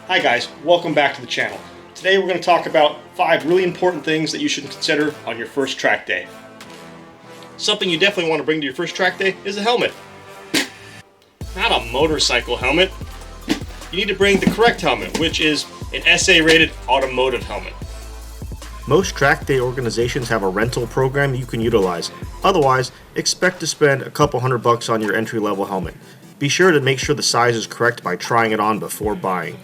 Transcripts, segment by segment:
Hi guys, welcome back to the channel. Today we're going to talk about 5 really important things that you should consider on your first track day. Something you definitely want to bring to your first track day is a helmet. Not a motorcycle helmet. You need to bring the correct helmet, which is an SA rated automotive helmet. Most track day organizations have a rental program you can utilize. Otherwise, expect to spend a couple $100 on your entry-level helmet. Be sure to make sure the size is correct by trying it on before buying.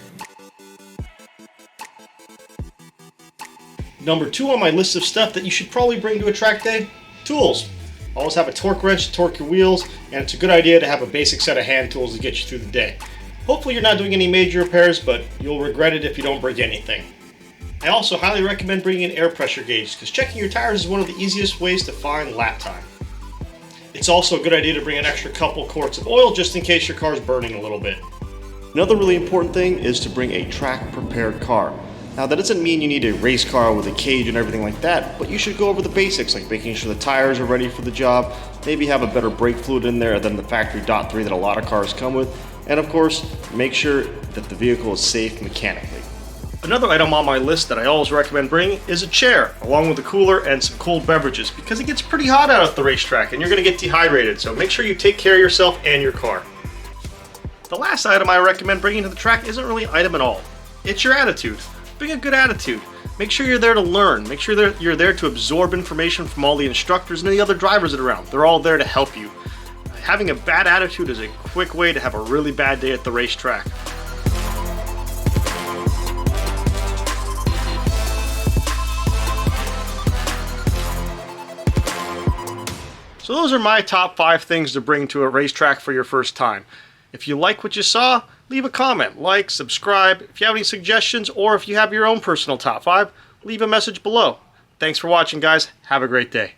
Number 2 on my list of stuff that you should probably bring to a track day: tools. Always have a torque wrench to torque your wheels, and it's a good idea to have a basic set of hand tools to get you through the day. Hopefully you're not doing any major repairs, but you'll regret it if you don't break anything. I also highly recommend bringing an air pressure gauge, because checking your tires is one of the easiest ways to find lap time. It's also a good idea to bring an extra couple quarts of oil just in case your car's burning a little bit. Another really important thing is to bring a track prepared car. Now that doesn't mean you need a race car with a cage and everything like that, but you should go over the basics, like making sure the tires are ready for the job, maybe have a better brake fluid in there than the factory .3 that a lot of cars come with, and of course, make sure that the vehicle is safe mechanically. Another item on my list that I always recommend bringing is a chair, along with a cooler and some cold beverages, because it gets pretty hot out at the racetrack and you're going to get dehydrated, so make sure you take care of yourself and your car. The last item I recommend bringing to the track isn't really an item at all. It's your attitude. Bring a good attitude. Make sure you're there to learn. Make sure that you're there to absorb information from all the instructors and the other drivers that are around. They're all there to help you. Having a bad attitude is a quick way to have a really bad day at the racetrack. So those are my top 5 things to bring to a racetrack for your first time. If you like what you saw, leave a comment, like, subscribe. If you have any suggestions, or if you have your own personal top 5, leave a message below. Thanks for watching, guys. Have a great day.